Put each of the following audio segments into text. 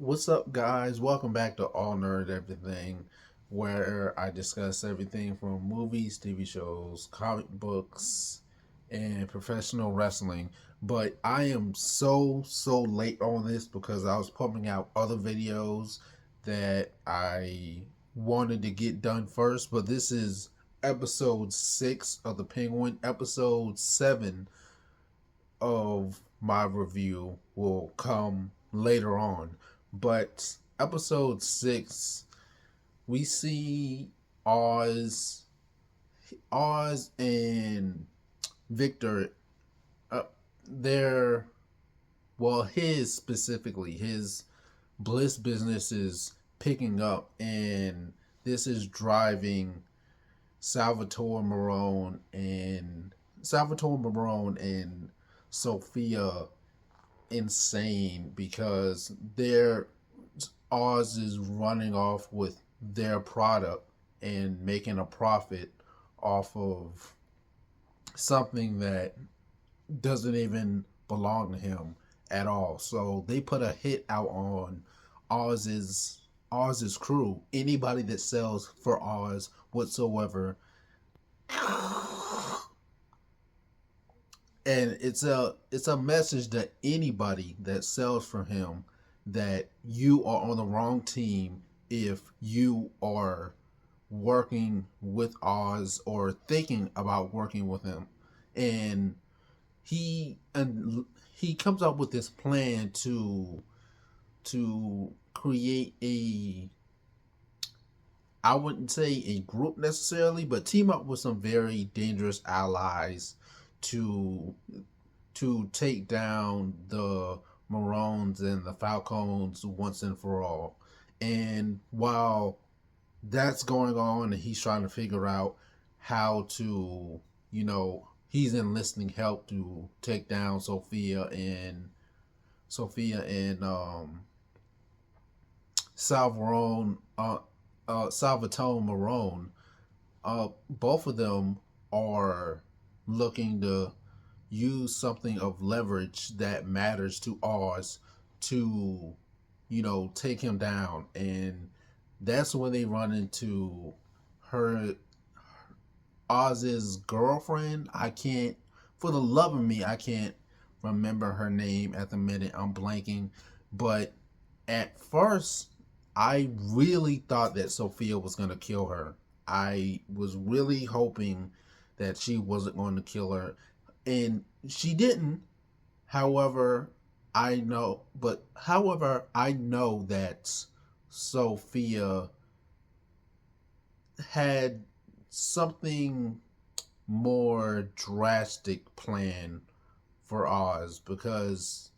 What's up, guys? Welcome back to All Nerd Everything, where I discuss everything from movies, TV shows, comic books, and professional wrestling. But I am so late on this because I was pumping out other videos that I wanted to get done first. But this is episode 6 of The Penguin. Episode 7 of my review will come later on. But episode 6, we see Oz, Oz and Victor. Uh, their his specifically, his Bliss business is picking up, and this is driving Salvatore Marone and Salvatore Marone and Sophia insane because their Oz is running off with their product and making a profit off of something that doesn't even belong to him at all. So they put a hit out on Oz's Oz's crew. Anybody that sells for Oz whatsoever, and it's a message that anybody that sells for him, that you are on the wrong team if you are working with Oz or thinking about working with him. And he comes up with this plan to create a, I wouldn't say a group necessarily, but team up with some very dangerous allies to take down the Maroons and the Falcons once and for all. And while that's going on and he's trying to figure out how to, he's enlisting help to take down Sophia and Salvarone Salvatore Marone. Both of them are looking to use something of leverage that matters to Oz to, take him down. And that's when they run into her, Oz's girlfriend. I can't, for the love of me, I can't remember her name at the minute. I'm blanking. But at first, I really thought that Sophia was going to kill her. I was really hoping that she wasn't going to kill her, and she didn't. However, I know that Sophia had something more drastic plan for Oz, because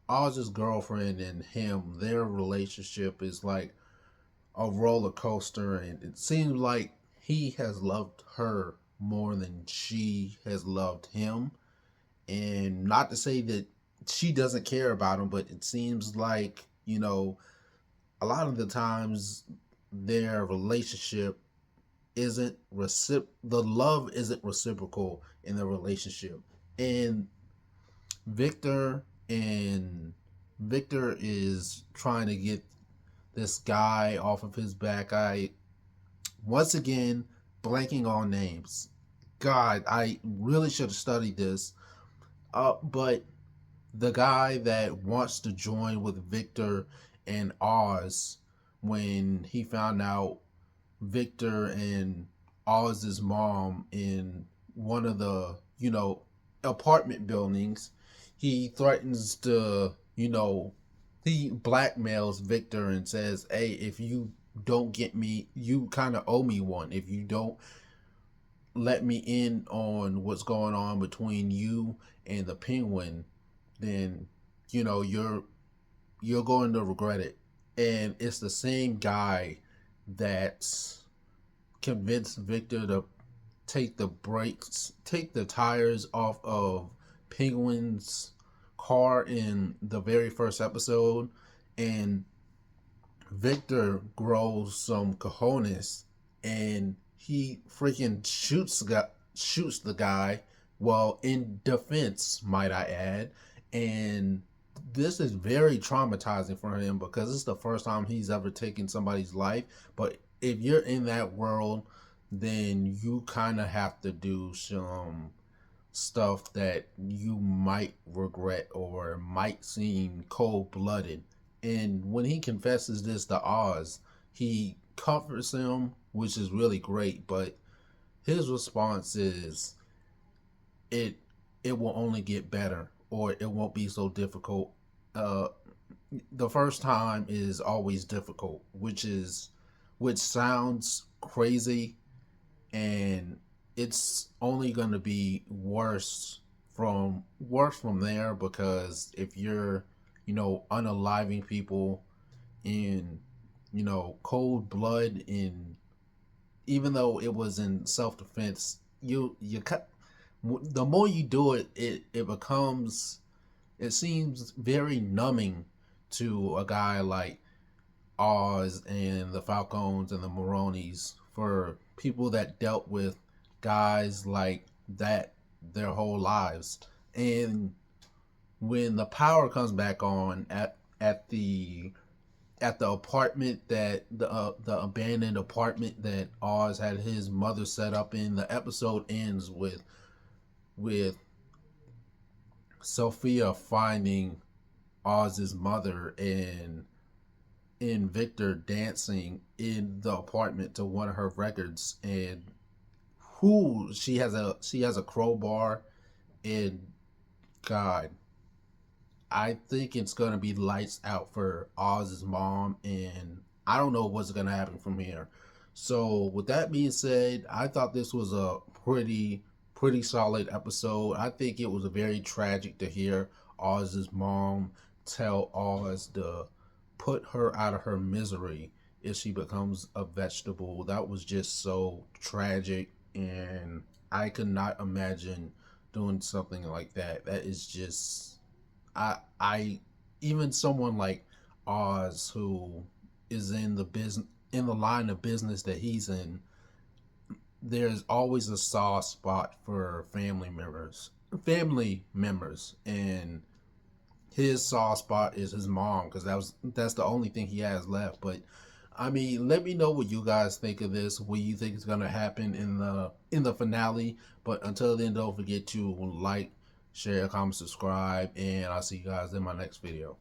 Oz's girlfriend and him, their relationship is like a roller coaster, and it seems like he has loved her more than she has loved him. And not to say that she doesn't care about him, but it seems like, a lot of the times their relationship isn't the love isn't reciprocal in the relationship. And Victor and Victor is trying to get this guy off of his back. I once again blanking on names. God, I really should have studied this. But the guy that wants to join with Victor and Oz, when he found out Victor and Oz's mom in one of the, apartment buildings, he threatens to, he blackmails Victor and says, "Hey, if you don't get me, you kind of owe me one. If you don't let me in on what's going on between you and the Penguin, then you're going to regret it." And it's the same guy that's convinced Victor to take the tires off of Penguin's car in the very first episode. And Victor grows some cojones, and he freaking shoots the guy. Well, in defense, might I add. And this is very traumatizing for him because it's the first time he's ever taken somebody's life. But if you're in that world, then you kind of have to do some stuff that you might regret or might seem cold blooded. And when he confesses this to Oz, he comforts him, which is really great. But his response is, it it will only get better, or it won't be so difficult. Uh, the first time is always difficult, which sounds crazy, and it's only going to be worse from there, because if you're, unaliving people in, cold blood, in even though it was in self-defense, you cut. The more you do it, it seems very numbing to a guy like Oz and the Falcons and the Maronis, for people that dealt with guys like that their whole lives. And when the power comes back on at the apartment, that the abandoned apartment that Oz had his mother set up in, the episode ends with Sophia finding Oz's mother, and Victor dancing in the apartment to one of her records, and who she has a crowbar, and God, I think it's gonna be lights out for Oz's mom, and I don't know what's gonna happen from here. So with that being said, I thought this was a pretty solid episode. I think it was a very tragic to hear Oz's mom tell Oz to put her out of her misery if she becomes a vegetable. That was just so tragic, and I could not imagine doing something like that. That is just, I even someone like Oz, who is in the line of business that he's in, there's always a soft spot for family members, and his soft spot is his mom, because that's the only thing he has left. But I mean, let me know what you guys think of this. What you think is gonna happen in the finale. But until then, don't forget to like, share, comment, subscribe, and I'll see you guys in my next video.